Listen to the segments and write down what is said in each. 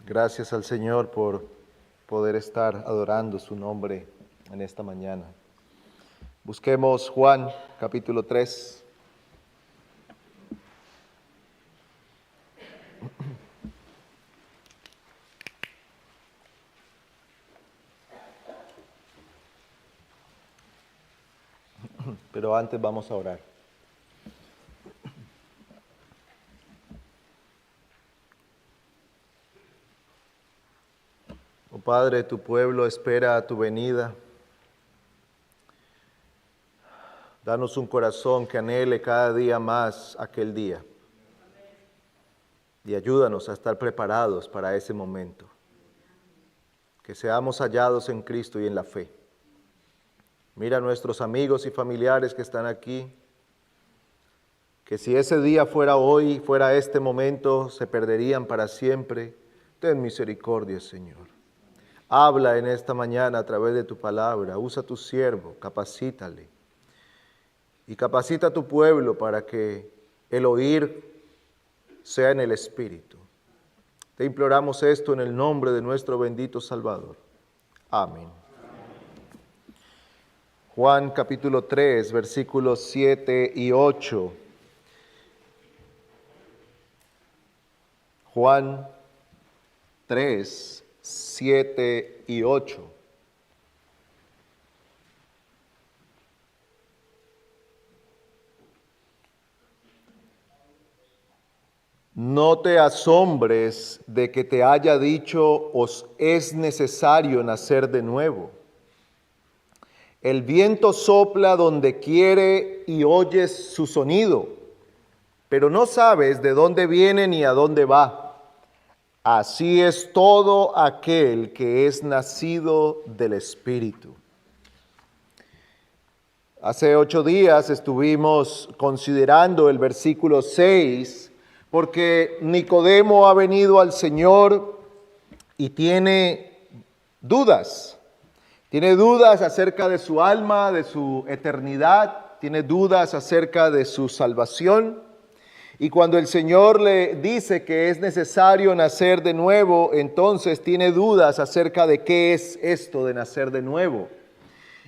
Gracias al Señor por poder estar adorando su nombre en esta mañana. Busquemos Juan capítulo 3. Pero antes vamos a orar. Oh Padre, tu pueblo espera tu venida. Danos un corazón que anhele cada día más aquel día. Y ayúdanos a estar preparados para ese momento. Que seamos hallados en Cristo y en la fe. Mira a nuestros amigos y familiares que están aquí. Que si ese día fuera hoy, fuera este momento, se perderían para siempre. Ten misericordia, Señor. Habla en esta mañana a través de tu palabra. Usa a tu siervo, capacítale. Y capacita a tu pueblo para que el oír sea en el Espíritu. Te imploramos esto en el nombre de nuestro bendito Salvador. Amén. Juan capítulo 3, versículos 7 y 8. Juan 3, 7 y 8. No te asombres de que te haya dicho, os es necesario nacer de nuevo. El viento sopla donde quiere y oyes su sonido, pero no sabes de dónde viene ni a dónde va. Así es todo aquel que es nacido del Espíritu. Hace 8 días estuvimos considerando el versículo 6, porque Nicodemo ha venido al Señor y tiene dudas. Tiene dudas acerca de su alma, de su eternidad, tiene dudas acerca de su salvación. Y cuando el Señor le dice que es necesario nacer de nuevo, entonces tiene dudas acerca de qué es esto de nacer de nuevo.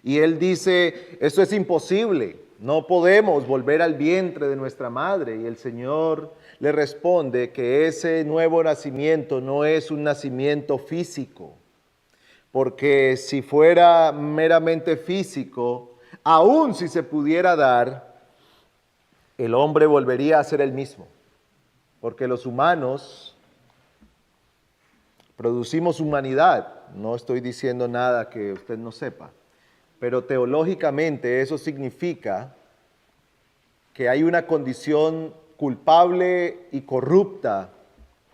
Y él dice, esto es imposible, no podemos volver al vientre de nuestra madre. Y el Señor le responde que ese nuevo nacimiento no es un nacimiento físico, porque si fuera meramente físico, aun si se pudiera dar, el hombre volvería a ser el mismo, porque los humanos producimos humanidad. No estoy diciendo nada que usted no sepa, pero teológicamente eso significa que hay una condición culpable y corrupta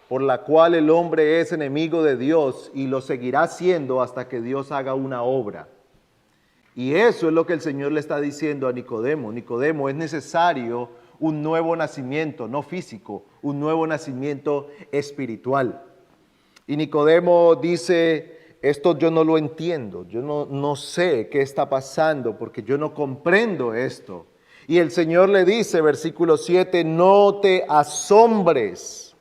por la cual el hombre es enemigo de Dios y lo seguirá siendo hasta que Dios haga una obra. Y eso es lo que el Señor le está diciendo a Nicodemo. Nicodemo, es necesario un nuevo nacimiento, no físico, un nuevo nacimiento espiritual. Y Nicodemo dice, esto yo no lo entiendo, yo no sé qué está pasando porque yo no comprendo esto. Y el Señor le dice, versículo 7, no te asombres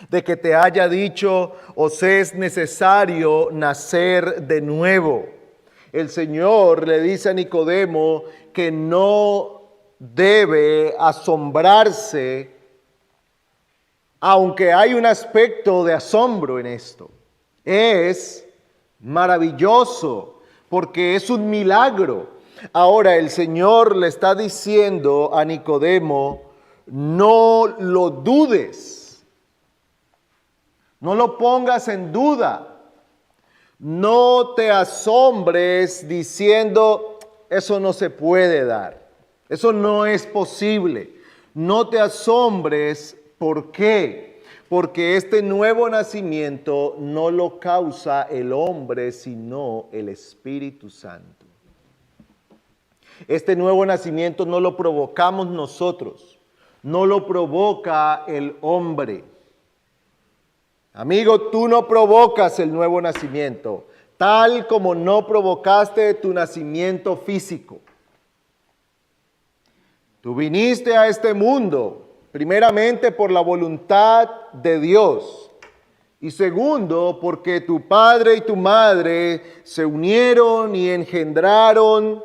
de que te haya dicho, os es necesario nacer de nuevo. El Señor le dice a Nicodemo que no debe asombrarse, aunque hay un aspecto de asombro en esto. Es maravilloso porque es un milagro. Ahora el Señor le está diciendo a Nicodemo, no lo dudes, no lo pongas en duda, no te asombres diciendo, eso no se puede dar, eso no es posible. No te asombres, ¿por qué? Porque este nuevo nacimiento no lo causa el hombre, sino el Espíritu Santo. Este nuevo nacimiento no lo provocamos nosotros, no lo provoca el hombre. Amigo, tú no provocas el nuevo nacimiento, tal como no provocaste tu nacimiento físico. Tú viniste a este mundo primeramente por la voluntad de Dios. Y segundo, porque tu padre y tu madre se unieron y engendraron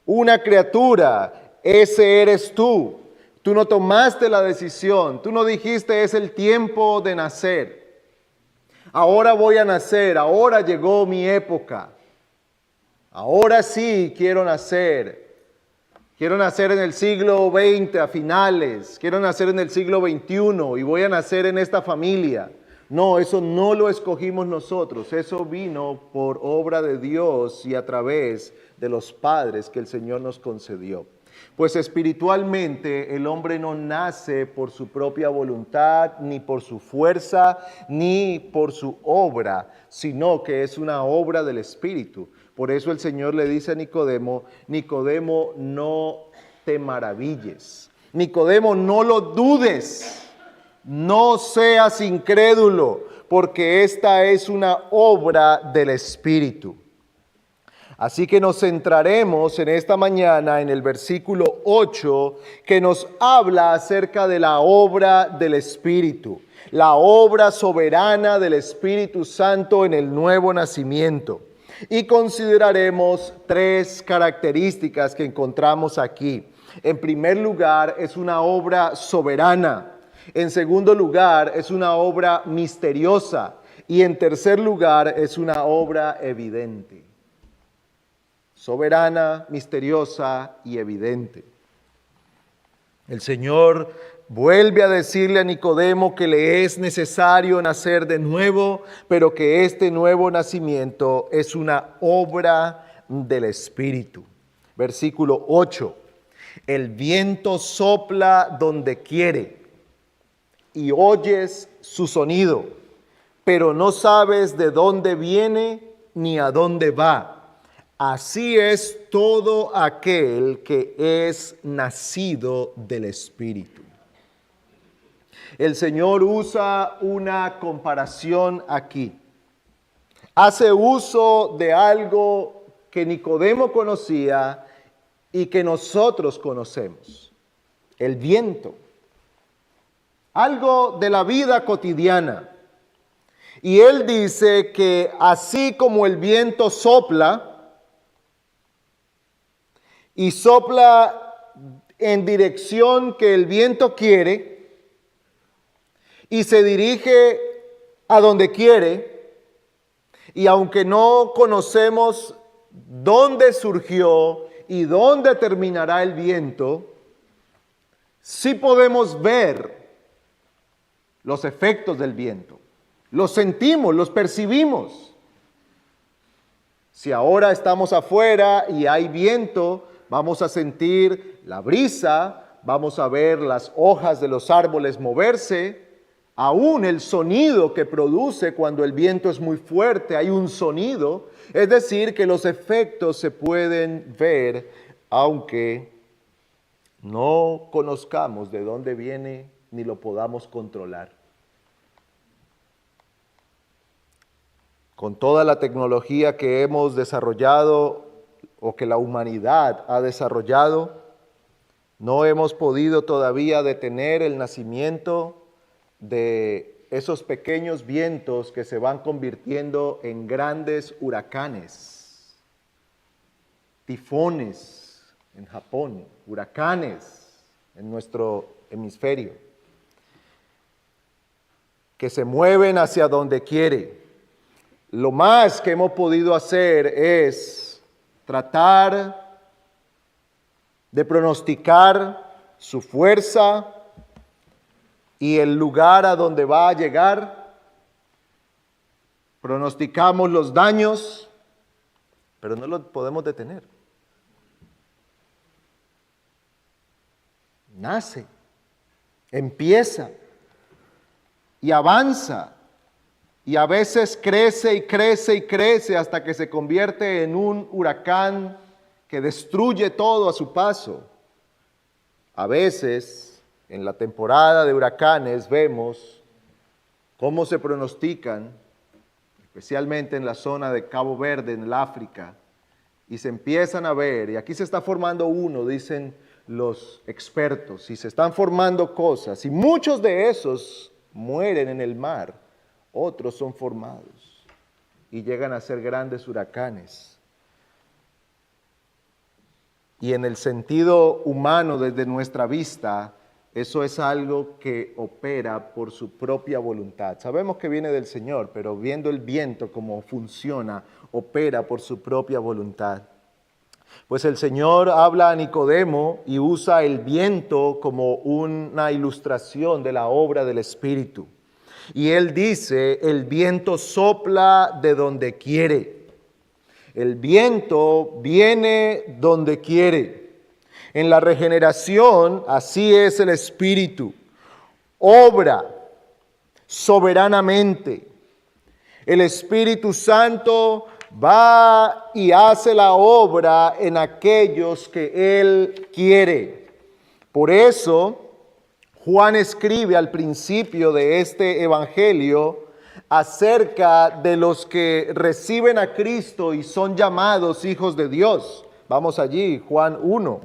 una criatura. Ese eres tú. Tú no tomaste la decisión. Tú no dijiste es el tiempo de nacer. Ahora voy a nacer. Ahora llegó mi época. Ahora sí quiero nacer. Quiero nacer en el siglo XX a finales. Quiero nacer en el siglo XXI y voy a nacer en esta familia. No, eso no lo escogimos nosotros. Eso vino por obra de Dios y a través de los padres que el Señor nos concedió. Pues espiritualmente el hombre no nace por su propia voluntad, ni por su fuerza, ni por su obra, sino que es una obra del Espíritu. Por eso el Señor le dice a Nicodemo, Nicodemo, no te maravilles. Nicodemo, no lo dudes. No seas incrédulo, porque esta es una obra del Espíritu. Así que nos centraremos en esta mañana en el versículo 8, que nos habla acerca de la obra del Espíritu, la obra soberana del Espíritu Santo en el nuevo nacimiento. Y consideraremos 3 características que encontramos aquí. En primer lugar, es una obra soberana. En segundo lugar, es una obra misteriosa. Y en tercer lugar, es una obra evidente. Soberana, misteriosa y evidente. El Señor vuelve a decirle a Nicodemo que le es necesario nacer de nuevo, pero que este nuevo nacimiento es una obra del Espíritu. Versículo 8. El viento sopla donde quiere y oyes su sonido, pero no sabes de dónde viene ni a dónde va. Así es todo aquel que es nacido del Espíritu. El Señor usa una comparación aquí. Hace uso de algo que Nicodemo conocía y que nosotros conocemos. El viento. Algo de la vida cotidiana. Y él dice que así como el viento sopla, y sopla en dirección que el viento quiere, y se dirige a donde quiere, y aunque no conocemos dónde surgió y dónde terminará el viento, sí podemos ver los efectos del viento. Los sentimos, los percibimos. Si ahora estamos afuera y hay viento, vamos a sentir la brisa, vamos a ver las hojas de los árboles moverse, aún el sonido que produce cuando el viento es muy fuerte, hay un sonido, es decir, que los efectos se pueden ver, aunque no conozcamos de dónde viene ni lo podamos controlar. Con toda la tecnología que hemos desarrollado o que la humanidad ha desarrollado, no hemos podido todavía detener el nacimiento de esos pequeños vientos que se van convirtiendo en grandes huracanes, tifones en Japón, huracanes en nuestro hemisferio, que se mueven hacia donde quiere. Lo más que hemos podido hacer es tratar de pronosticar su fuerza y el lugar a donde va a llegar. Pronosticamos los daños, pero no lo podemos detener. Nace, empieza y avanza. Y a veces crece y crece y crece hasta que se convierte en un huracán que destruye todo a su paso. A veces, en la temporada de huracanes, vemos cómo se pronostican, especialmente en la zona de Cabo Verde, en el África, y se empiezan a ver, y aquí se está formando uno, dicen los expertos, y se están formando cosas, y muchos de esos mueren en el mar, otros son formados y llegan a ser grandes huracanes. Y en el sentido humano, desde nuestra vista, eso es algo que opera por su propia voluntad. Sabemos que viene del Señor, pero viendo el viento cómo funciona, opera por su propia voluntad. Pues el Señor habla a Nicodemo y usa el viento como una ilustración de la obra del Espíritu. Y él dice, el viento sopla de donde quiere. El viento viene donde quiere. En la regeneración, así es el Espíritu. Obra soberanamente. El Espíritu Santo va y hace la obra en aquellos que Él quiere. Por eso, Juan escribe al principio de este evangelio acerca de los que reciben a Cristo y son llamados hijos de Dios. Vamos allí, Juan 1,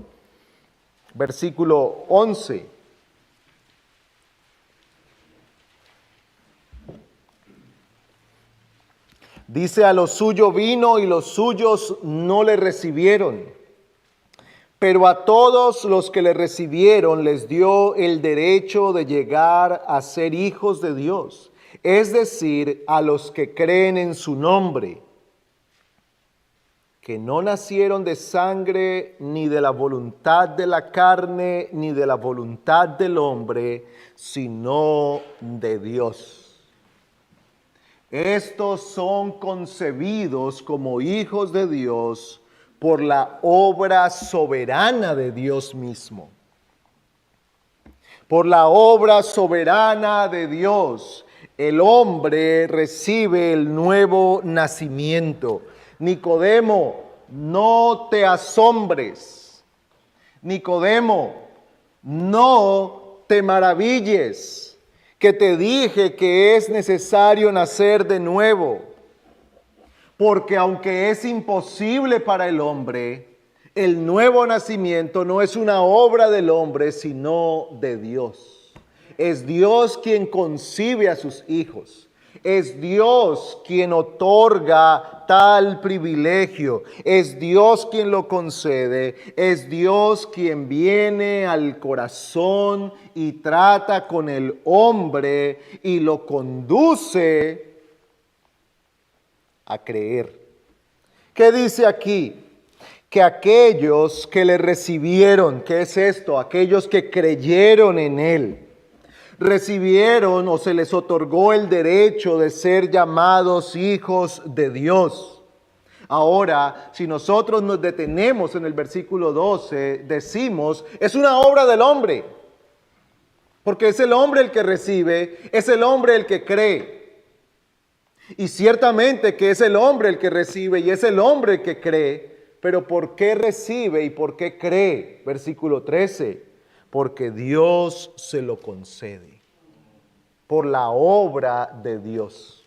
versículo 11. Dice, a lo suyo vino y los suyos no le recibieron. Pero a todos los que le recibieron les dio el derecho de llegar a ser hijos de Dios, es decir, a los que creen en su nombre, que no nacieron de sangre, ni de la voluntad de la carne, ni de la voluntad del hombre, sino de Dios. Estos son concebidos como hijos de Dios por la obra soberana de Dios mismo. Por la obra soberana de Dios, el hombre recibe el nuevo nacimiento. Nicodemo, no te asombres. Nicodemo, no te maravilles, que te dije que es necesario nacer de nuevo. Porque aunque es imposible para el hombre, el nuevo nacimiento no es una obra del hombre, sino de Dios. Es Dios quien concibe a sus hijos. Es Dios quien otorga tal privilegio. Es Dios quien lo concede. Es Dios quien viene al corazón y trata con el hombre y lo conduce a creer. ¿Qué dice aquí? Que aquellos que le recibieron, ¿qué es esto? Aquellos que creyeron en Él, recibieron o se les otorgó el derecho de ser llamados hijos de Dios. Ahora, si nosotros nos detenemos en el versículo 12, decimos, es una obra del hombre, porque es el hombre el que recibe, es el hombre el que cree. Y ciertamente que es el hombre el que recibe y es el hombre el que cree, pero ¿por qué recibe y por qué cree? Versículo 13. Porque Dios se lo concede, por la obra de Dios.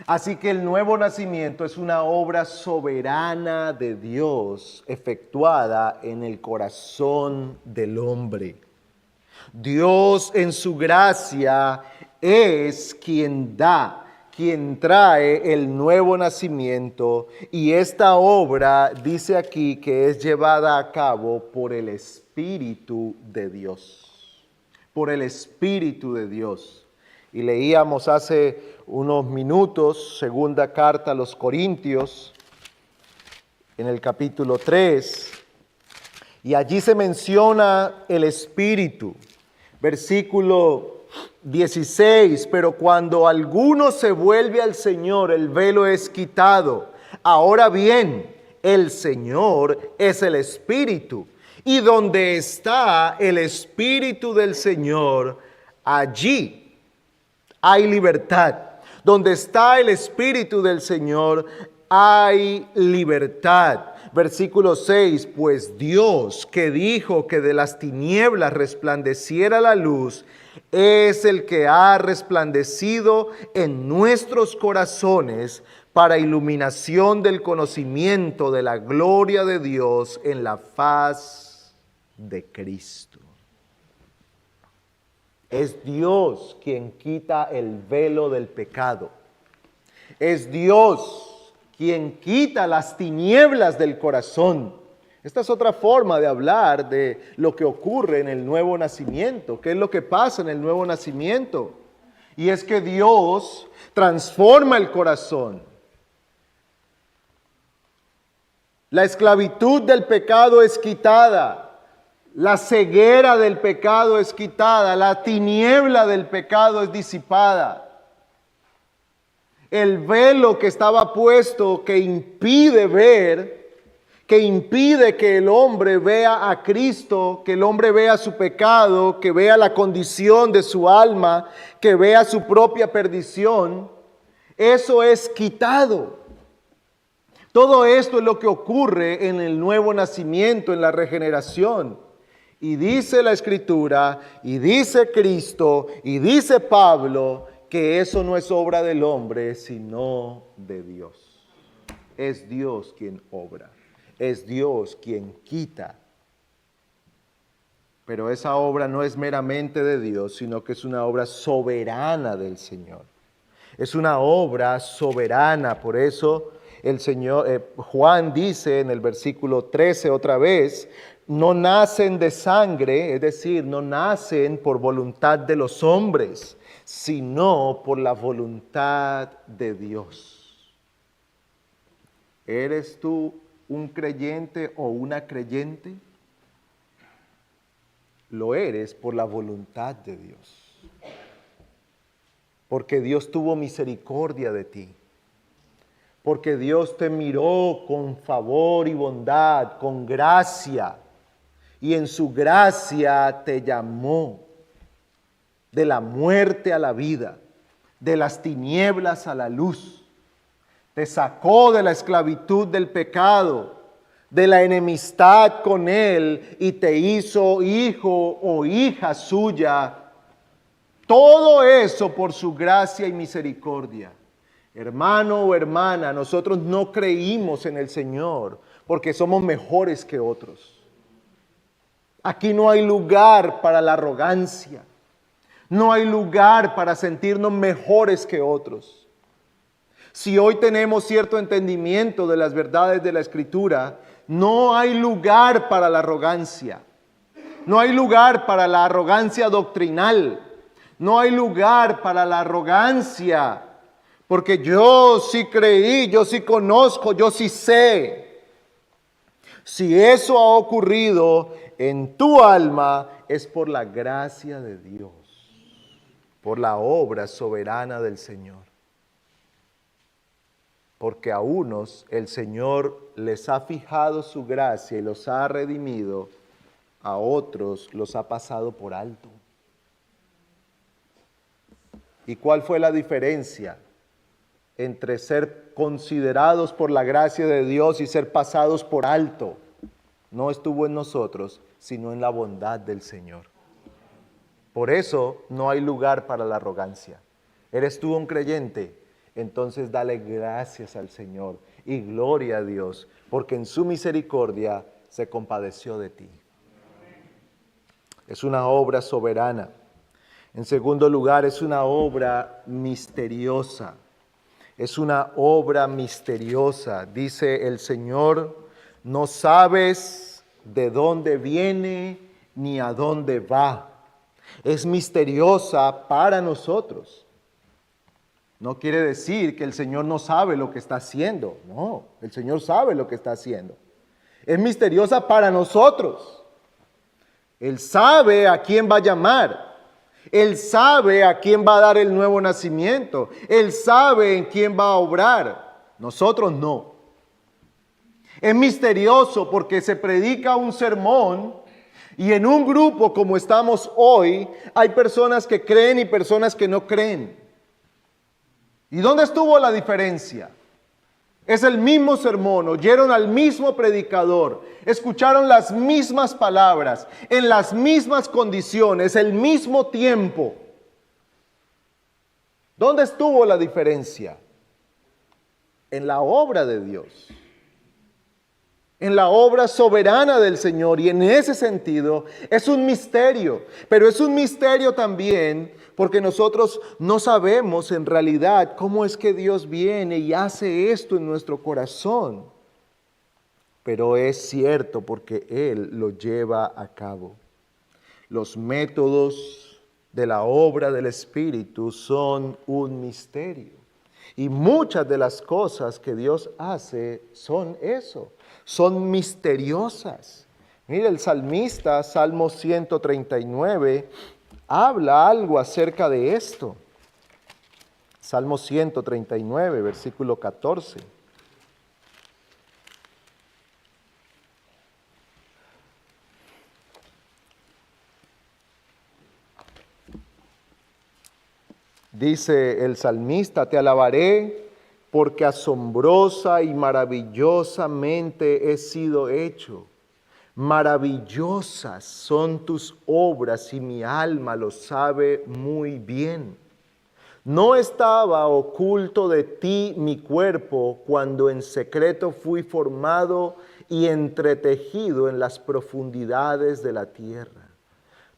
Así que el nuevo nacimiento es una obra soberana de Dios, efectuada en el corazón del hombre. Dios en su gracia es quien da, quien trae el nuevo nacimiento, y esta obra dice aquí que es llevada a cabo por el Espíritu de Dios. Por el Espíritu de Dios. Y leíamos hace unos minutos, segunda carta a los Corintios, en el capítulo 3, y allí se menciona el Espíritu. Versículo 16, pero cuando alguno se vuelve al Señor, el velo es quitado. Ahora bien, el Señor es el Espíritu, y donde está el Espíritu del Señor, allí hay libertad. Donde está el Espíritu del Señor, hay libertad. Versículo 6, pues Dios que dijo que de las tinieblas resplandeciera la luz, es el que ha resplandecido en nuestros corazones para iluminación del conocimiento de la gloria de Dios en la faz de Cristo. Es Dios quien quita el velo del pecado. Es Dios quien quita las tinieblas del corazón. Esta es otra forma de hablar de lo que ocurre en el nuevo nacimiento. ¿Qué es lo que pasa en el nuevo nacimiento? Y es que Dios transforma el corazón. La esclavitud del pecado es quitada. La ceguera del pecado es quitada. La tiniebla del pecado es disipada. El velo que estaba puesto, que impide ver, que impide que el hombre vea a Cristo, que el hombre vea su pecado, que vea la condición de su alma, que vea su propia perdición, eso es quitado. Todo esto es lo que ocurre en el nuevo nacimiento, en la regeneración. Y dice la Escritura, y dice Cristo, y dice Pablo, que eso no es obra del hombre, sino de Dios. Es Dios quien obra, es Dios quien quita. Pero esa obra no es meramente de Dios, sino que es una obra soberana del Señor. Es una obra soberana, por eso el Señor, Juan dice en el versículo 13 otra vez, no nacen de sangre, es decir, no nacen por voluntad de los hombres, sino por la voluntad de Dios. ¿Eres tú un creyente o una creyente? Lo eres por la voluntad de Dios. Porque Dios tuvo misericordia de ti. Porque Dios te miró con favor y bondad, con gracia. Y en su gracia te llamó de la muerte a la vida, de las tinieblas a la luz. Te sacó de la esclavitud del pecado, de la enemistad con Él y te hizo hijo o hija suya. Todo eso por su gracia y misericordia. Hermano o hermana, nosotros no creímos en el Señor porque somos mejores que otros. Aquí no hay lugar para la arrogancia. No hay lugar para sentirnos mejores que otros. Si hoy tenemos cierto entendimiento de las verdades de la Escritura, no hay lugar para la arrogancia. No hay lugar para la arrogancia doctrinal. No hay lugar para la arrogancia. Porque yo sí creí, yo sí conozco, yo sí sé. Si eso ha ocurrido en tu alma, es por la gracia de Dios, por la obra soberana del Señor. Porque a unos el Señor les ha fijado su gracia y los ha redimido, a otros los ha pasado por alto. ¿Y cuál fue la diferencia entre ser considerados por la gracia de Dios y ser pasados por alto? No estuvo en nosotros, sino en la bondad del Señor. Por eso no hay lugar para la arrogancia. ¿Eres tú un creyente? Entonces dale gracias al Señor y gloria a Dios, porque en su misericordia se compadeció de ti. Es una obra soberana. En segundo lugar, es una obra misteriosa. Es una obra misteriosa. Dice el Señor, no sabes de dónde viene ni a dónde va. Es misteriosa para nosotros. No quiere decir que el Señor no sabe lo que está haciendo. No, el Señor sabe lo que está haciendo. Es misteriosa para nosotros. Él sabe a quién va a llamar. Él sabe a quién va a dar el nuevo nacimiento. Él sabe en quién va a obrar. Nosotros no. Es misterioso porque se predica un sermón y en un grupo como estamos hoy hay personas que creen y personas que no creen. ¿Y dónde estuvo la diferencia? Es el mismo sermón, oyeron al mismo predicador, escucharon las mismas palabras, en las mismas condiciones, el mismo tiempo. ¿Dónde estuvo la diferencia? En la obra de Dios. en la obra soberana del Señor, y en ese sentido es un misterio, pero es un misterio también porque nosotros no sabemos en realidad cómo es que Dios viene y hace esto en nuestro corazón, pero es cierto porque Él lo lleva a cabo. Los métodos de la obra del Espíritu son un misterio, y muchas de las cosas que Dios hace son eso. Son misteriosas. Mire, el salmista, Salmo 139, habla algo acerca de esto. Salmo 139, versículo 14. Dice el salmista: te alabaré porque asombrosa y maravillosamente he sido hecho. Maravillosas son tus obras y mi alma lo sabe muy bien. No estaba oculto de ti mi cuerpo cuando en secreto fui formado y entretejido en las profundidades de la tierra.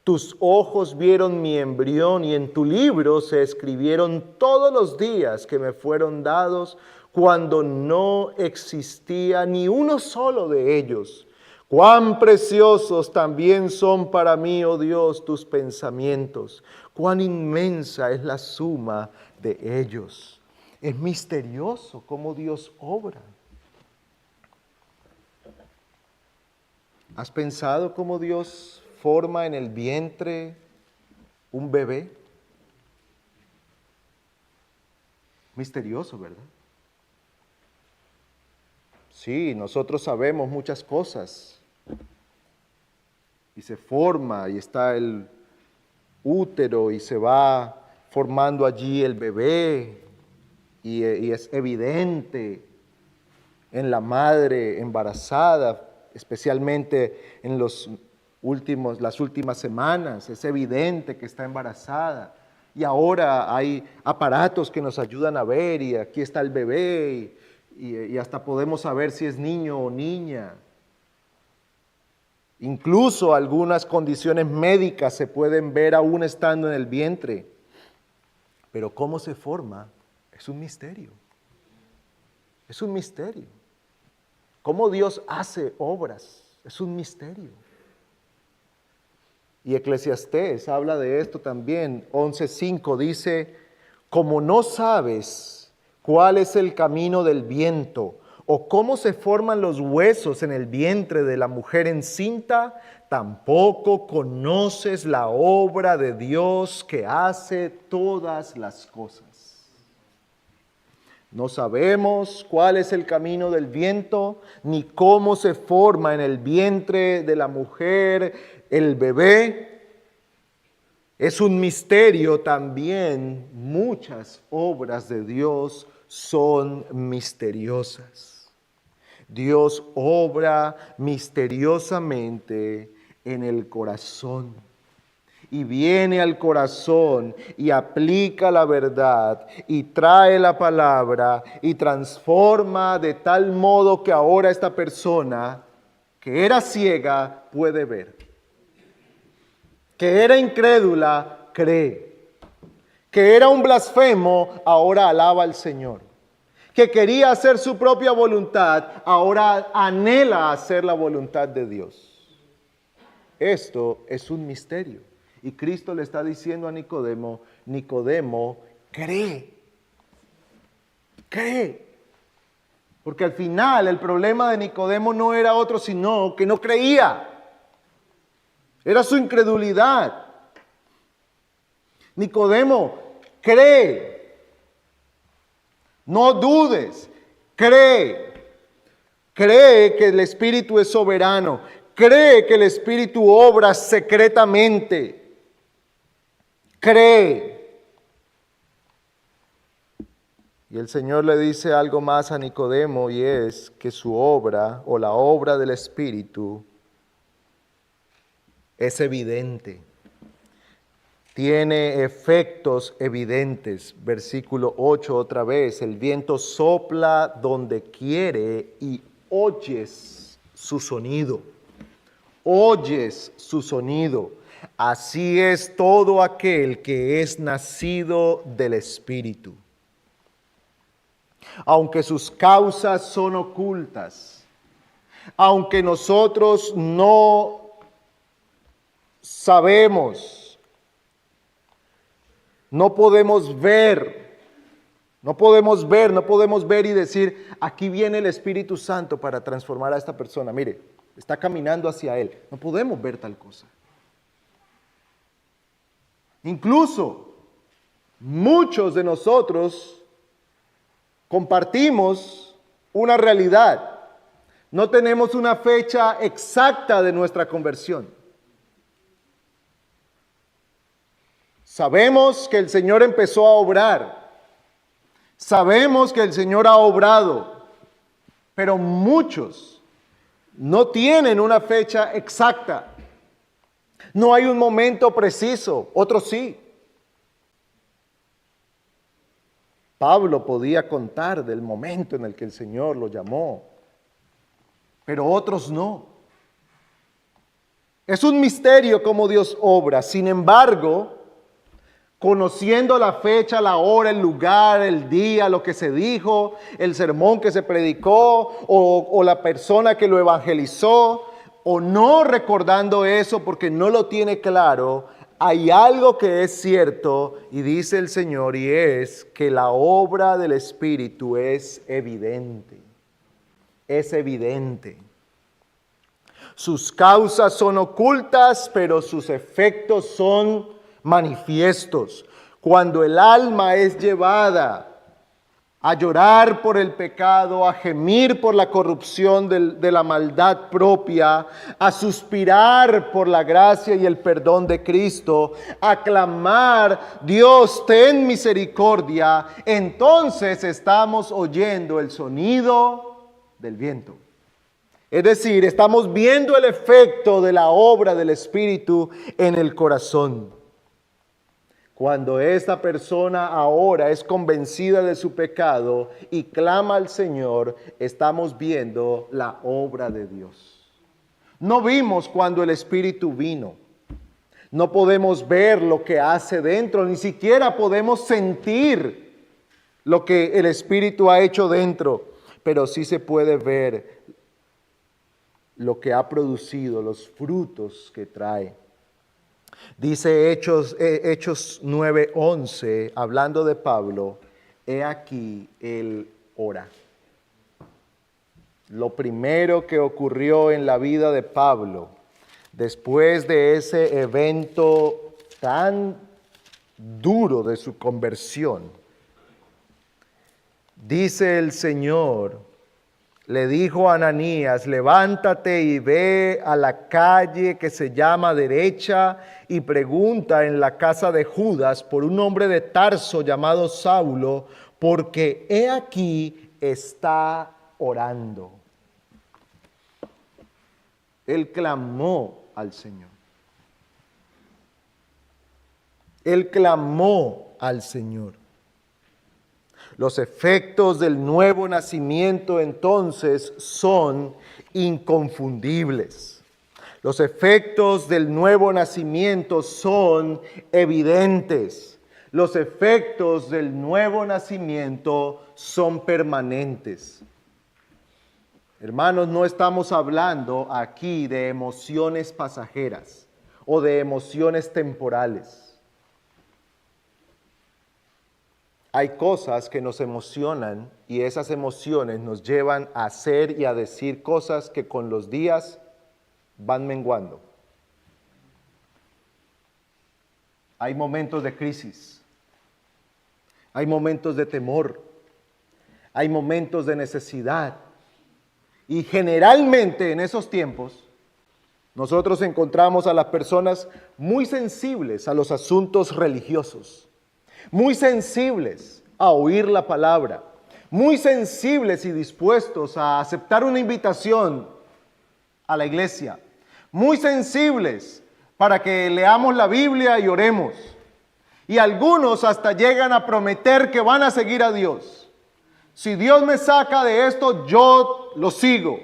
Tus ojos vieron mi embrión y en tu libro se escribieron todos los días que me fueron dados cuando no existía ni uno solo de ellos. Cuán preciosos también son para mí, oh Dios, tus pensamientos. Cuán inmensa es la suma de ellos. Es misterioso cómo Dios obra. ¿Has pensado cómo Dios forma en el vientre un bebé? Misterioso, ¿verdad? Sí, nosotros sabemos muchas cosas. Y se forma y está el útero y se va formando allí el bebé. Y es evidente en la madre embarazada, especialmente en las últimas semanas, es evidente que está embarazada. Y ahora hay aparatos que nos ayudan a ver, y aquí está el bebé, y hasta podemos saber si es niño o niña. Incluso algunas condiciones médicas se pueden ver aún estando en el vientre. Pero cómo se forma es un misterio. Es un misterio. Cómo Dios hace obras es un misterio. Y Eclesiastés habla de esto también. 11:5 dice: como no sabes cuál es el camino del viento, o cómo se forman los huesos en el vientre de la mujer encinta, tampoco conoces la obra de Dios que hace todas las cosas. No sabemos cuál es el camino del viento, ni cómo se forma en el vientre de la mujer el bebé. Es un misterio también. Muchas obras de Dios son misteriosas. Dios obra misteriosamente en el corazón. Y viene al corazón y aplica la verdad y trae la palabra y transforma de tal modo que ahora esta persona que era ciega puede ver, que era incrédula cree, que era un blasfemo ahora alaba al Señor, que quería hacer su propia voluntad ahora anhela hacer la voluntad de Dios. Esto es un misterio. Y Cristo le está diciendo a Nicodemo: Nicodemo, cree. Cree. Porque al final el problema de Nicodemo no era otro sino que no creía. Era su incredulidad. Nicodemo, cree. No dudes. Cree. Cree que el Espíritu es soberano. Cree que el Espíritu obra secretamente. Cree. Y el Señor le dice algo más a Nicodemo, y es que su obra o la obra del Espíritu es evidente. Tiene efectos evidentes. Versículo 8 otra vez: el viento sopla donde quiere y oyes su sonido. Oyes su sonido. Así es todo aquel que es nacido del Espíritu. Aunque sus causas son ocultas, aunque nosotros no sabemos, no podemos ver y decir, aquí viene el Espíritu Santo para transformar a esta persona. Mire, está caminando hacia Él. No podemos ver tal cosa. Incluso, muchos de nosotros compartimos una realidad. No tenemos una fecha exacta de nuestra conversión. Sabemos que el Señor empezó a obrar. Sabemos que el Señor ha obrado. Pero muchos no tienen una fecha exacta. No hay un momento preciso. Otros sí. Pablo podía contar del momento en el que el Señor lo llamó, pero otros no. Es un misterio cómo Dios obra. Sin embargo, conociendo la fecha, la hora, el lugar, el día, lo que se dijo, el sermón que se predicó, o la persona que lo evangelizó, o no recordando eso porque no lo tiene claro, hay algo que es cierto y dice el Señor, y es que la obra del Espíritu es evidente. Es evidente. Sus causas son ocultas, pero sus efectos son manifiestos. Cuando el alma es llevada a llorar por el pecado, a gemir por la corrupción de la maldad propia, a suspirar por la gracia y el perdón de Cristo, a clamar, Dios, ten misericordia, entonces estamos oyendo el sonido del viento. Es decir, estamos viendo el efecto de la obra del Espíritu en el corazón. Cuando esta persona ahora es convencida de su pecado y clama al Señor, estamos viendo la obra de Dios. No vimos cuando el Espíritu vino. No podemos ver lo que hace dentro, ni siquiera podemos sentir lo que el Espíritu ha hecho dentro, pero sí se puede ver lo que ha producido, los frutos que trae. Dice Hechos 9:11, hablando de Pablo, he aquí él ora. Lo primero que ocurrió en la vida de Pablo, después de ese evento tan duro de su conversión, dice el Señor, le dijo a Ananías, levántate y ve a la calle que se llama Derecha y pregunta en la casa de Judas por un hombre de Tarso llamado Saulo, porque he aquí está orando. Él clamó al Señor. Él clamó al Señor. Los efectos del nuevo nacimiento entonces son inconfundibles. Los efectos del nuevo nacimiento son evidentes. Los efectos del nuevo nacimiento son permanentes. Hermanos, no estamos hablando aquí de emociones pasajeras o de emociones temporales. Hay cosas que nos emocionan y esas emociones nos llevan a hacer y a decir cosas que con los días van menguando. Hay momentos de crisis, hay momentos de temor, hay momentos de necesidad. Y generalmente en esos tiempos nosotros encontramos a las personas muy sensibles a los asuntos religiosos. Muy sensibles a oír la palabra, muy sensibles y dispuestos a aceptar una invitación a la iglesia, muy sensibles para que leamos la Biblia y oremos. Y algunos hasta llegan a prometer que van a seguir a Dios. Si Dios me saca de esto, yo lo sigo.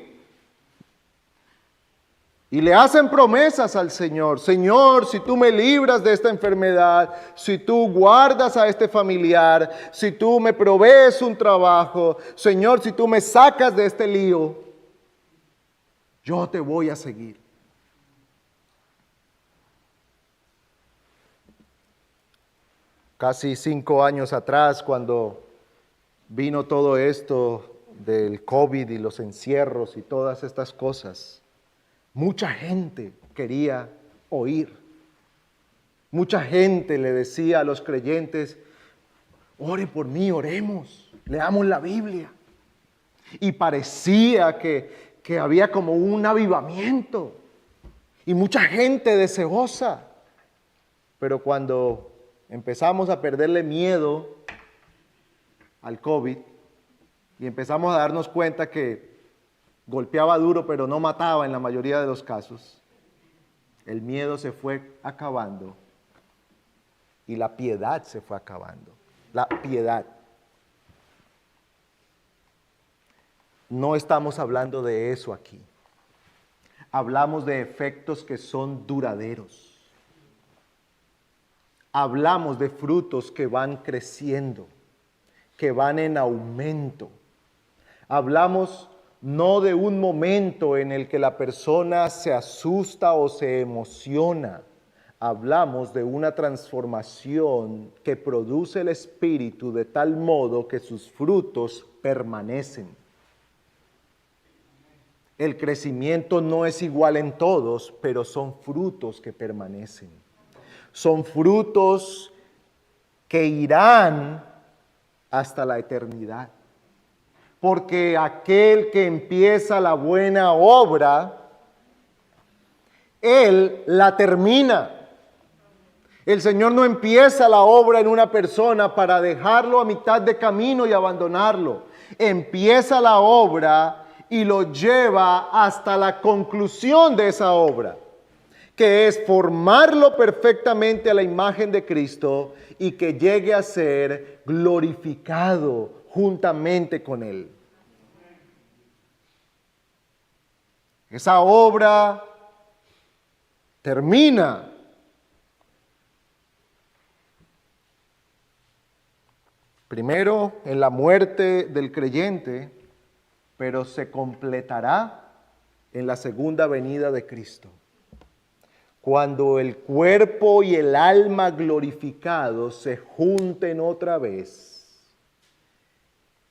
Y le hacen promesas al Señor. Señor, si tú me libras de esta enfermedad, si tú guardas a este familiar, si tú me provees un trabajo, Señor, si tú me sacas de este lío, yo te voy a seguir. Casi 5 años atrás, cuando vino todo esto del COVID y los encierros y todas estas cosas, mucha gente quería oír. Mucha gente le decía a los creyentes, ore por mí, oremos, leamos la Biblia. Y parecía que había como un avivamiento y mucha gente deseosa. Pero cuando empezamos a perderle miedo al COVID y empezamos a darnos cuenta que golpeaba duro pero no mataba en la mayoría de los casos, el miedo se fue acabando y la piedad se fue acabando. La piedad. No estamos hablando de eso aquí. Hablamos de efectos que son duraderos. Hablamos de frutos que van creciendo, que van en aumento. Hablamos no de un momento en el que la persona se asusta o se emociona. Hablamos de una transformación que produce el Espíritu de tal modo que sus frutos permanecen. El crecimiento no es igual en todos, pero son frutos que permanecen. Son frutos que irán hasta la eternidad. Porque aquel que empieza la buena obra, Él la termina. El Señor no empieza la obra en una persona para dejarlo a mitad de camino y abandonarlo. Empieza la obra y lo lleva hasta la conclusión de esa obra, que es formarlo perfectamente a la imagen de Cristo y que llegue a ser glorificado juntamente con Él. Esa obra termina. Primero en la muerte del creyente, pero se completará en la segunda venida de Cristo. Cuando el cuerpo y el alma glorificados se junten otra vez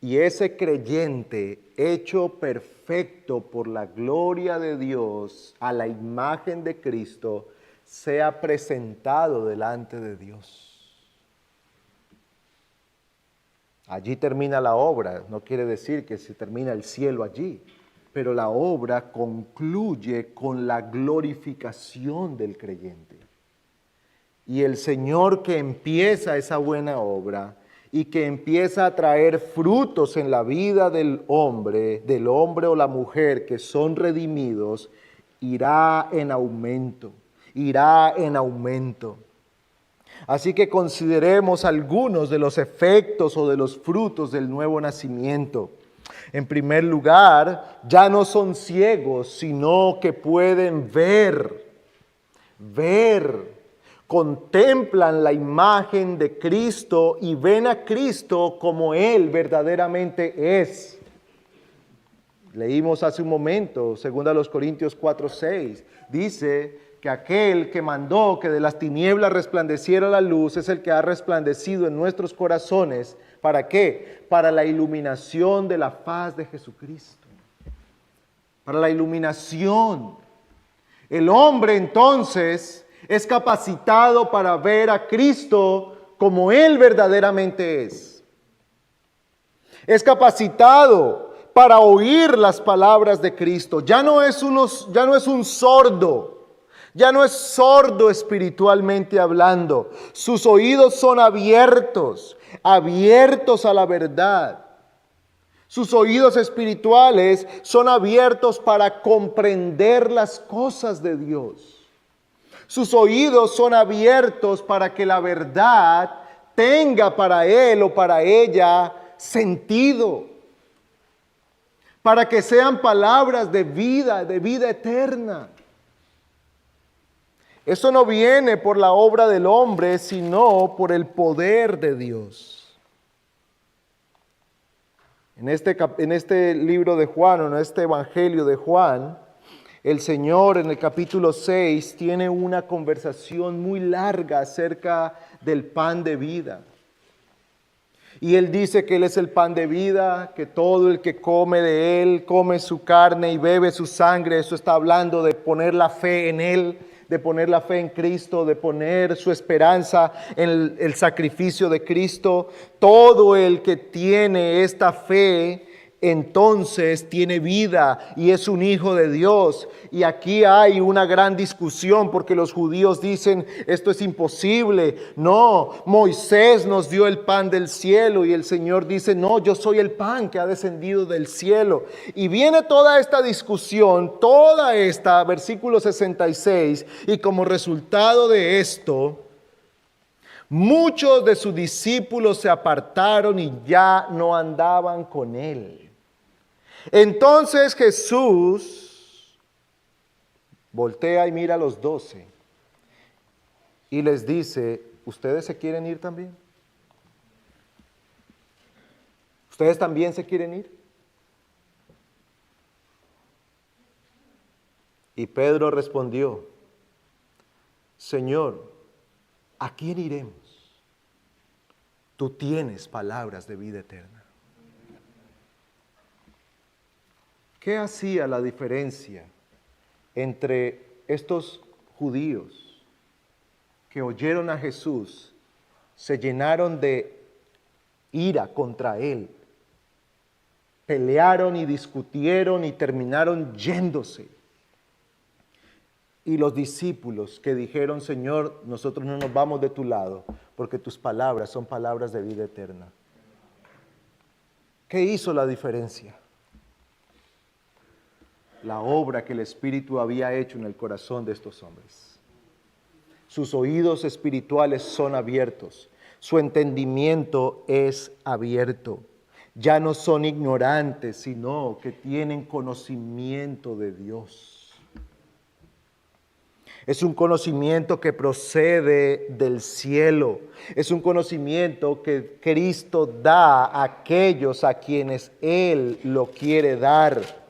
y ese creyente hecho perfecto por la gloria de Dios a la imagen de Cristo sea presentado delante de Dios. Allí termina la obra, no quiere decir que se termina el cielo allí, pero la obra concluye con la glorificación del creyente. Y el Señor que empieza esa buena obra y que empieza a traer frutos en la vida del hombre o la mujer que son redimidos, irá en aumento, irá en aumento. Así que consideremos algunos de los efectos o de los frutos del nuevo nacimiento. En primer lugar, ya no son ciegos, sino que pueden ver, contemplan la imagen de Cristo y ven a Cristo como Él verdaderamente es. Leímos hace un momento, 2 Corintios 4:6, dice que aquel que mandó que de las tinieblas resplandeciera la luz es el que ha resplandecido en nuestros corazones. ¿Para qué? Para la iluminación de la faz de Jesucristo. Para la iluminación. El hombre entonces es capacitado para ver a Cristo como Él verdaderamente es. Es capacitado para oír las palabras de Cristo. Ya no es un sordo. Ya no es sordo espiritualmente hablando. Sus oídos son abiertos a la verdad. Sus oídos espirituales son abiertos para comprender las cosas de Dios. Sus oídos son abiertos para que la verdad tenga para él o para ella sentido. Para que sean palabras de vida eterna. Eso no viene por la obra del hombre, sino por el poder de Dios. En este libro de Juan, o en este evangelio de Juan, el Señor en el capítulo 6 tiene una conversación muy larga acerca del pan de vida. Y Él dice que Él es el pan de vida, que todo el que come de Él, come su carne y bebe su sangre. Eso está hablando de poner la fe en Él, de poner la fe en Cristo, de poner su esperanza en el sacrificio de Cristo. Todo el que tiene esta fe, entonces tiene vida y es un hijo de Dios. Y aquí hay una gran discusión porque los judíos dicen, esto es imposible. No, Moisés nos dio el pan del cielo, y el Señor dice, no, yo soy el pan que ha descendido del cielo. Y viene toda esta discusión, toda esta, versículo 66, y como resultado de esto, muchos de sus discípulos se apartaron y ya no andaban con Él. Entonces Jesús voltea y mira a los 12 y les dice, ¿ustedes se quieren ir también? ¿Ustedes también se quieren ir? Y Pedro respondió, Señor, ¿a quién iremos? Tú tienes palabras de vida eterna. ¿Qué hacía la diferencia entre estos judíos que oyeron a Jesús, se llenaron de ira contra Él, pelearon y discutieron y terminaron yéndose? Y los discípulos que dijeron, Señor, nosotros no nos vamos de tu lado, porque tus palabras son palabras de vida eterna. ¿Qué hizo la diferencia? La obra que el Espíritu había hecho en el corazón de estos hombres. Sus oídos espirituales son abiertos, su entendimiento es abierto. Ya no son ignorantes, sino que tienen conocimiento de Dios. Es un conocimiento que procede del cielo. Es un conocimiento que Cristo da a aquellos a quienes Él lo quiere dar.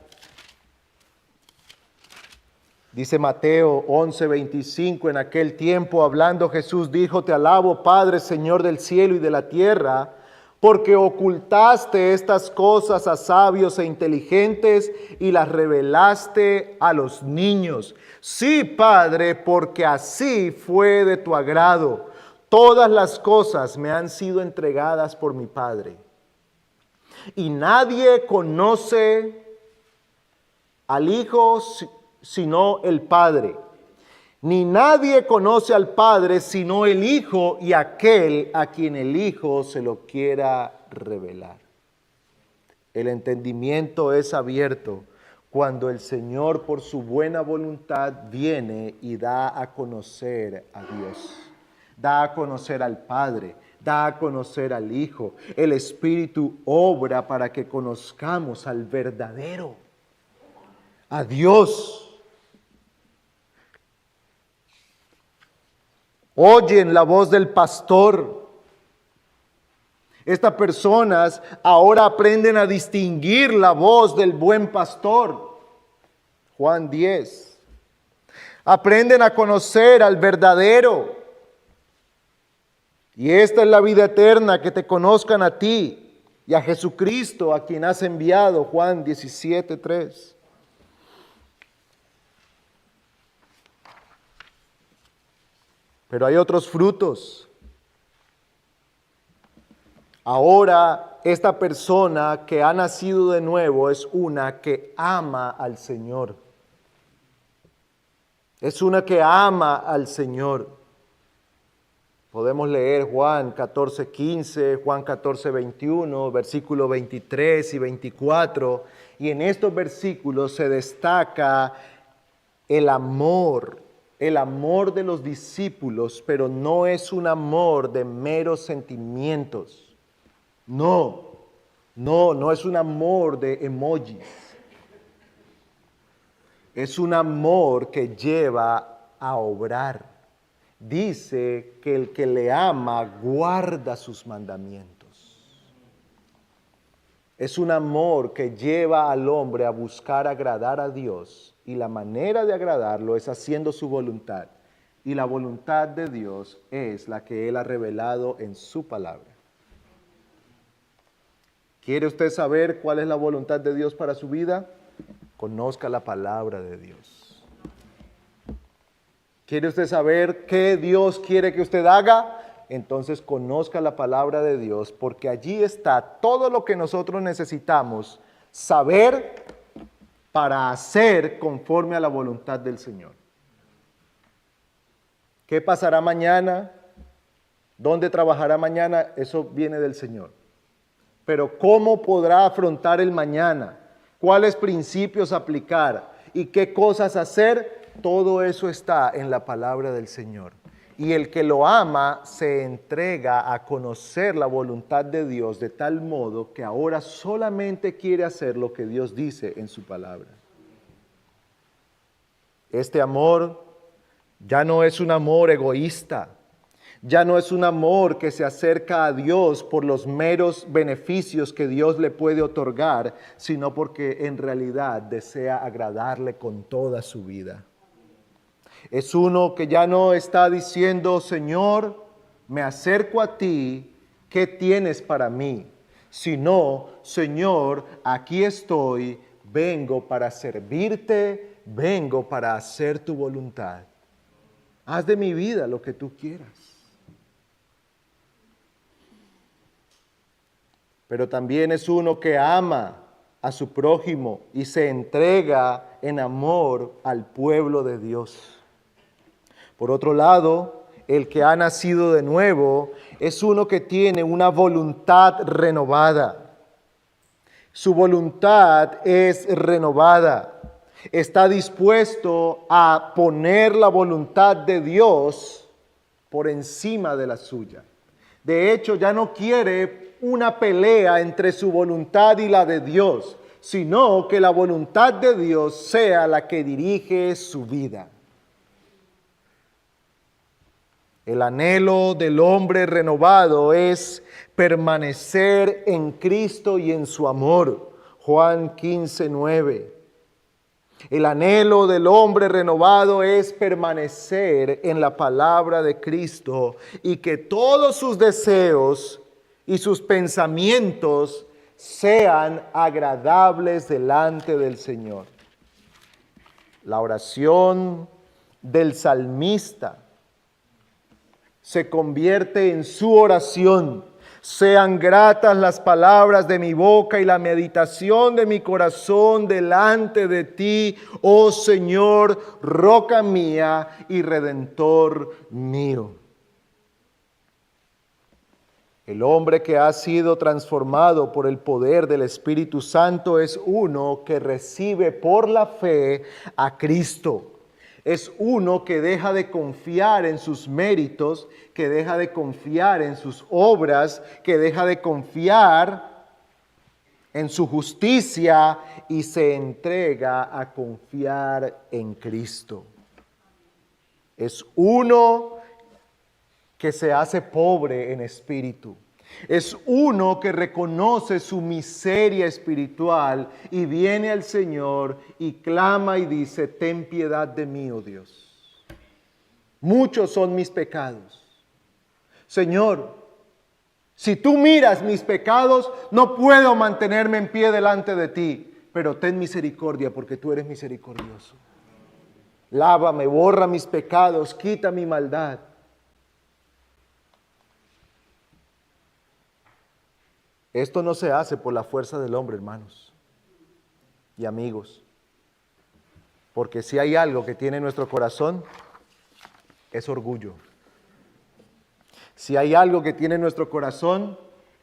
Dice Mateo 11:25, en aquel tiempo hablando Jesús dijo, te alabo Padre, Señor del cielo y de la tierra, porque ocultaste estas cosas a sabios e inteligentes y las revelaste a los niños. Sí, Padre, porque así fue de tu agrado. Todas las cosas me han sido entregadas por mi Padre. Y nadie conoce al Hijo sino el Padre. Ni nadie conoce al Padre sino el Hijo y aquel a quien el Hijo se lo quiera revelar. El entendimiento es abierto cuando el Señor por su buena voluntad viene y da a conocer a Dios. Da a conocer al Padre, da a conocer al Hijo. El Espíritu obra para que conozcamos al verdadero, a Dios. Oyen la voz del pastor. Estas personas ahora aprenden a distinguir la voz del buen pastor. Juan 10. Aprenden a conocer al verdadero. Y esta es la vida eterna, que te conozcan a ti y a Jesucristo, a quien has enviado. Juan 17:3. Pero hay otros frutos. Ahora esta persona que ha nacido de nuevo es una que ama al Señor. Es una que ama al Señor. Podemos leer Juan 14:15, Juan 14:21, versículos 23 y 24. Y en estos versículos se destaca el amor de los discípulos, pero no es un amor de meros sentimientos. No es un amor de emojis. Es un amor que lleva a obrar. Dice que el que le ama guarda sus mandamientos. Es un amor que lleva al hombre a buscar agradar a Dios, y la manera de agradarlo es haciendo su voluntad. Y la voluntad de Dios es la que Él ha revelado en su palabra. ¿Quiere usted saber cuál es la voluntad de Dios para su vida? Conozca la palabra de Dios. ¿Quiere usted saber qué Dios quiere que usted haga? Entonces conozca la palabra de Dios, porque allí está todo lo que nosotros necesitamos saber para hacer conforme a la voluntad del Señor. ¿Qué pasará mañana? ¿Dónde trabajará mañana? Eso viene del Señor. Pero ¿cómo podrá afrontar el mañana? ¿Cuáles principios aplicar? ¿Y qué cosas hacer? Todo eso está en la palabra del Señor. Y el que lo ama se entrega a conocer la voluntad de Dios de tal modo que ahora solamente quiere hacer lo que Dios dice en su palabra. Este amor ya no es un amor egoísta. Ya no es un amor que se acerca a Dios por los meros beneficios que Dios le puede otorgar, sino porque en realidad desea agradarle con toda su vida. Es uno que ya no está diciendo, Señor, me acerco a ti, ¿qué tienes para mí? Sino, Señor, aquí estoy, vengo para servirte, vengo para hacer tu voluntad. Haz de mi vida lo que tú quieras. Pero también es uno que ama a su prójimo y se entrega en amor al pueblo de Dios. Por otro lado, el que ha nacido de nuevo es uno que tiene una voluntad renovada. Su voluntad es renovada. Está dispuesto a poner la voluntad de Dios por encima de la suya. De hecho, ya no quiere una pelea entre su voluntad y la de Dios, sino que la voluntad de Dios sea la que dirige su vida. El anhelo del hombre renovado es permanecer en Cristo y en su amor. Juan 15:9. El anhelo del hombre renovado es permanecer en la palabra de Cristo y que todos sus deseos y sus pensamientos sean agradables delante del Señor. La oración del salmista se convierte en su oración. Sean gratas las palabras de mi boca y la meditación de mi corazón delante de ti, oh Señor, roca mía y redentor mío. El hombre que ha sido transformado por el poder del Espíritu Santo es uno que recibe por la fe a Cristo. Es uno que deja de confiar en sus méritos, que deja de confiar en sus obras, que deja de confiar en su justicia y se entrega a confiar en Cristo. Es uno que se hace pobre en espíritu. Es uno que reconoce su miseria espiritual y viene al Señor y clama y dice, ten piedad de mí, oh Dios. Muchos son mis pecados. Señor, si tú miras mis pecados, no puedo mantenerme en pie delante de ti, pero ten misericordia porque tú eres misericordioso. Lávame, borra mis pecados, quita mi maldad. Esto no se hace por la fuerza del hombre, hermanos y amigos. Porque si hay algo que tiene nuestro corazón, es orgullo. Si hay algo que tiene nuestro corazón,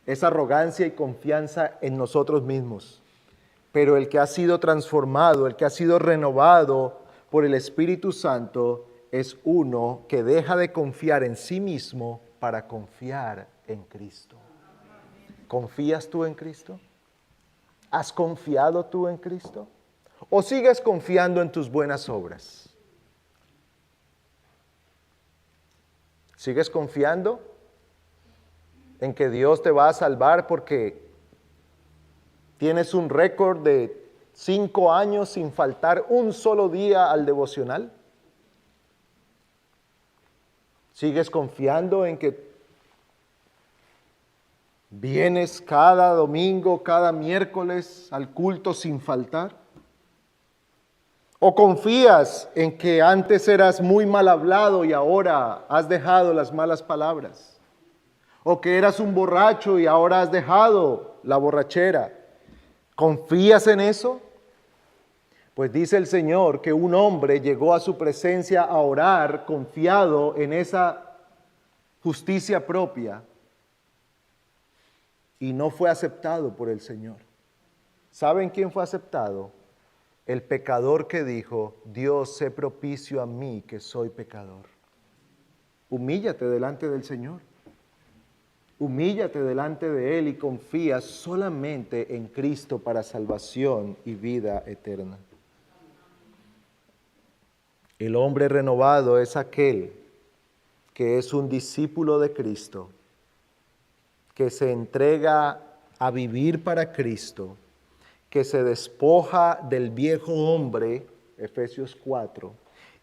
es arrogancia y confianza en nosotros mismos. Pero el que ha sido transformado, el que ha sido renovado por el Espíritu Santo, es uno que deja de confiar en sí mismo para confiar en Cristo. ¿Confías tú en Cristo? ¿Has confiado tú en Cristo? ¿O sigues confiando en tus buenas obras? ¿Sigues confiando en que Dios te va a salvar porque tienes un récord de 5 años sin faltar un solo día al devocional? ¿Sigues confiando en que vienes cada domingo, cada miércoles al culto sin faltar? ¿O confías en que antes eras muy mal hablado y ahora has dejado las malas palabras? ¿O que eras un borracho y ahora has dejado la borrachera? ¿Confías en eso? Pues dice el Señor que un hombre llegó a su presencia a orar confiado en esa justicia propia y no fue aceptado por el Señor. ¿Saben quién fue aceptado? El pecador que dijo: Dios, sé propicio a mí que soy pecador. Humíllate delante del Señor. Humíllate delante de Él y confía solamente en Cristo para salvación y vida eterna. El hombre renovado es aquel que es un discípulo de Cristo, que se entrega a vivir para Cristo, que se despoja del viejo hombre, Efesios 4,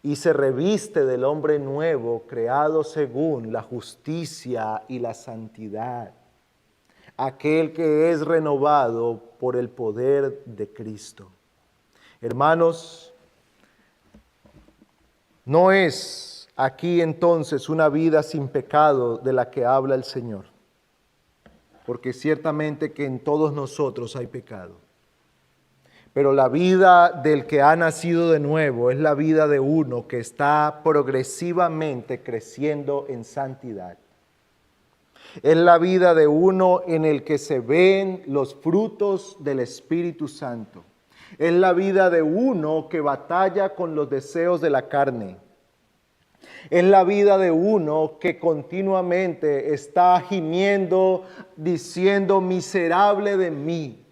y se reviste del hombre nuevo, creado según la justicia y la santidad, aquel que es renovado por el poder de Cristo. Hermanos, no es aquí entonces una vida sin pecado de la que habla el Señor, porque ciertamente que en todos nosotros hay pecado. Pero la vida del que ha nacido de nuevo es la vida de uno que está progresivamente creciendo en santidad. Es la vida de uno en el que se ven los frutos del Espíritu Santo. Es la vida de uno que batalla con los deseos de la carne. Es la vida de uno que continuamente está gimiendo, diciendo: miserable de mí,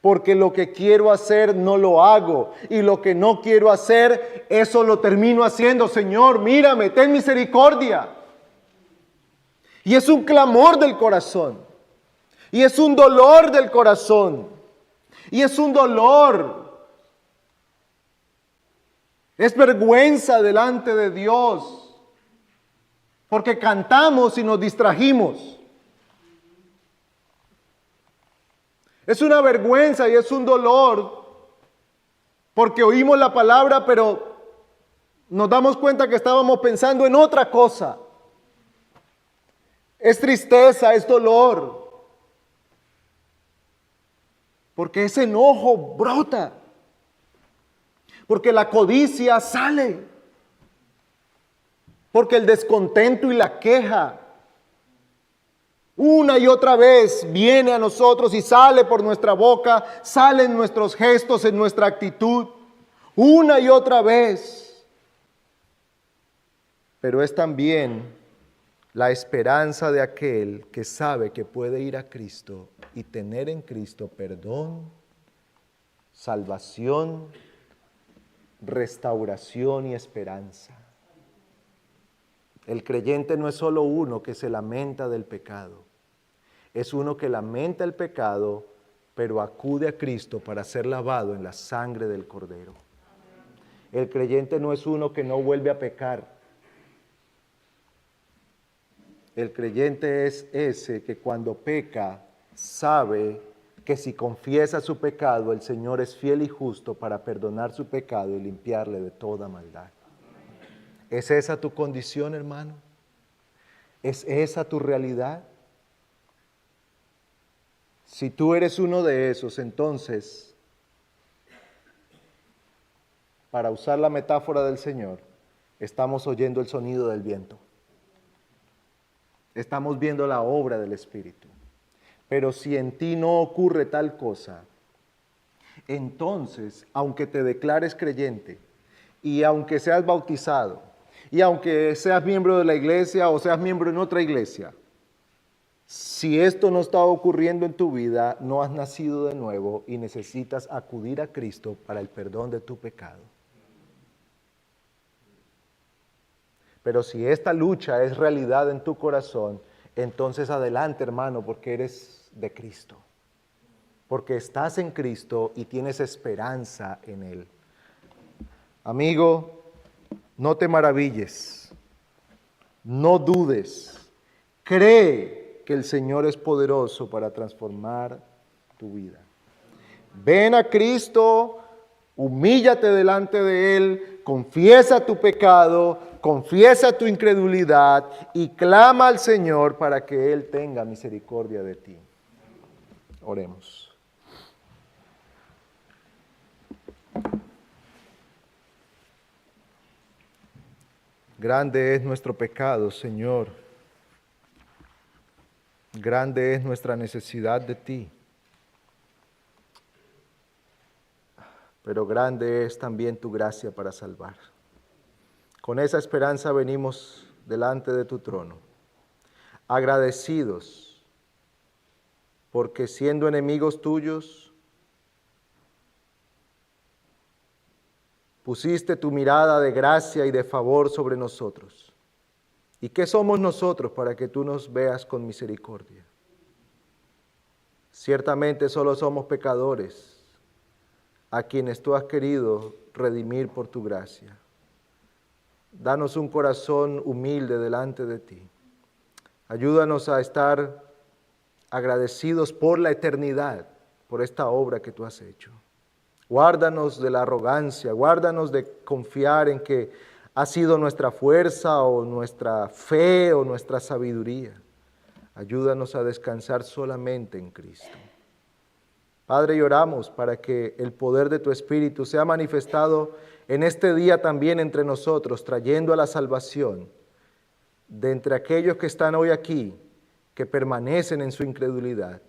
porque lo que quiero hacer no lo hago, y lo que no quiero hacer, eso lo termino haciendo. Señor, mírame, ten misericordia. Y es un clamor del corazón, y es un dolor del corazón, y es un dolor. Es vergüenza delante de Dios, porque cantamos y nos distrajimos. Es una vergüenza y es un dolor, porque oímos la palabra, pero nos damos cuenta que estábamos pensando en otra cosa. Es tristeza, es dolor, porque ese enojo brota, porque la codicia sale, porque el descontento y la queja una y otra vez viene a nosotros y sale por nuestra boca, sale en nuestros gestos, en nuestra actitud, una y otra vez. Pero es también la esperanza de aquel que sabe que puede ir a Cristo y tener en Cristo perdón, salvación, restauración y esperanza. El creyente no es solo uno que se lamenta del pecado, es uno que lamenta el pecado, pero acude a Cristo para ser lavado en la sangre del Cordero. El creyente no es uno que no vuelve a pecar. El creyente es ese que cuando peca sabe que si confiesa su pecado, el Señor es fiel y justo para perdonar su pecado y limpiarle de toda maldad. ¿Es esa tu condición, hermano? ¿Es esa tu realidad? Si tú eres uno de esos, entonces, para usar la metáfora del Señor, estamos oyendo el sonido del viento. Estamos viendo la obra del Espíritu. Pero si en ti no ocurre tal cosa, entonces, aunque te declares creyente, y aunque seas bautizado, y aunque seas miembro de la iglesia o seas miembro en otra iglesia, si esto no está ocurriendo en tu vida, no has nacido de nuevo y necesitas acudir a Cristo para el perdón de tu pecado. Pero si esta lucha es realidad en tu corazón, entonces adelante, hermano, porque eres de Cristo. Porque estás en Cristo y tienes esperanza en Él. Amigo, no te maravilles, no dudes, cree que el Señor es poderoso para transformar tu vida. Ven a Cristo, humíllate delante de Él, confiesa tu pecado, confiesa tu incredulidad y clama al Señor para que Él tenga misericordia de ti. Oremos. Grande es nuestro pecado, Señor. Grande es nuestra necesidad de ti. Pero grande es también tu gracia para salvar. Con esa esperanza venimos delante de tu trono, agradecidos, porque siendo enemigos tuyos, pusiste tu mirada de gracia y de favor sobre nosotros. ¿Y qué somos nosotros para que tú nos veas con misericordia? Ciertamente solo somos pecadores, a quienes tú has querido redimir por tu gracia. Danos un corazón humilde delante de ti. Ayúdanos a estar agradecidos por la eternidad, por esta obra que tú has hecho. Guárdanos de la arrogancia, guárdanos de confiar en que ha sido nuestra fuerza o nuestra fe o nuestra sabiduría. Ayúdanos a descansar solamente en Cristo. Padre, y oramos para que el poder de tu Espíritu sea manifestado en este día también entre nosotros, trayendo a la salvación de entre aquellos que están hoy aquí, que permanecen en su incredulidad.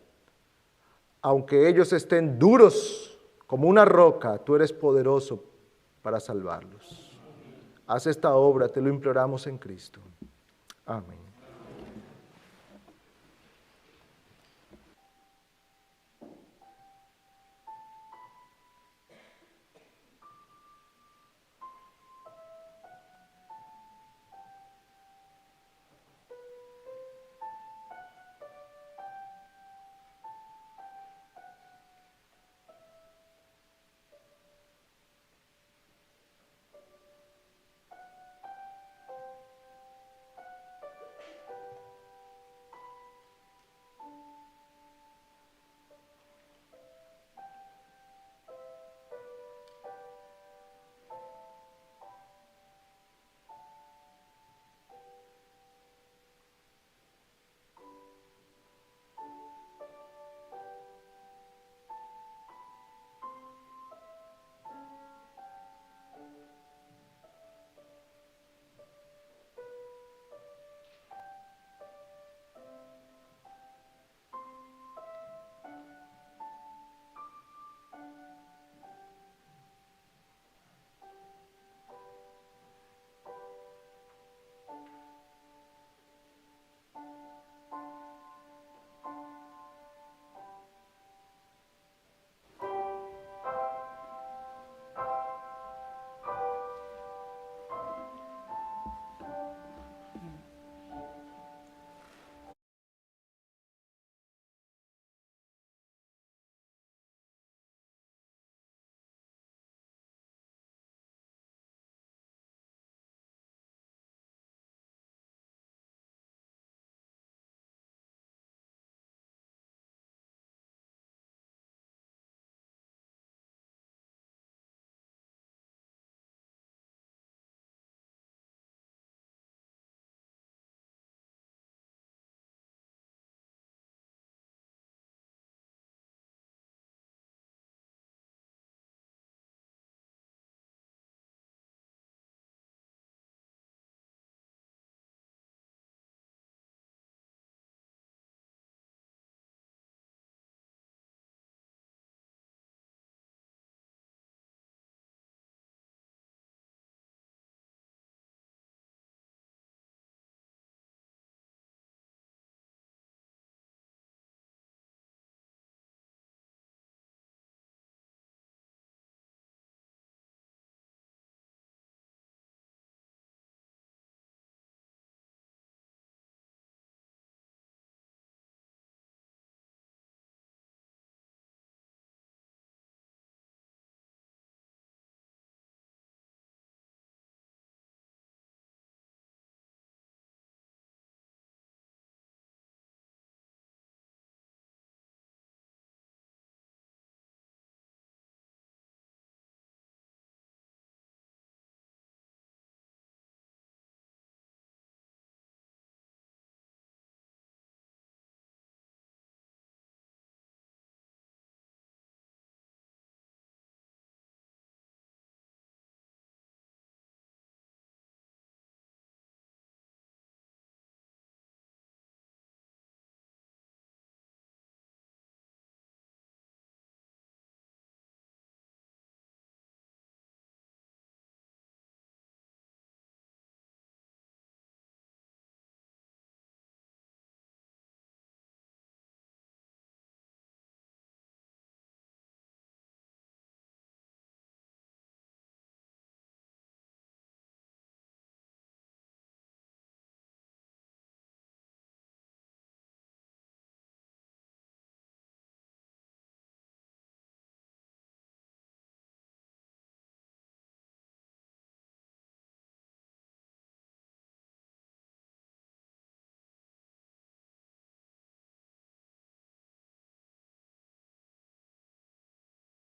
Aunque ellos estén duros como una roca, tú eres poderoso para salvarlos. Haz esta obra, te lo imploramos en Cristo. Amén.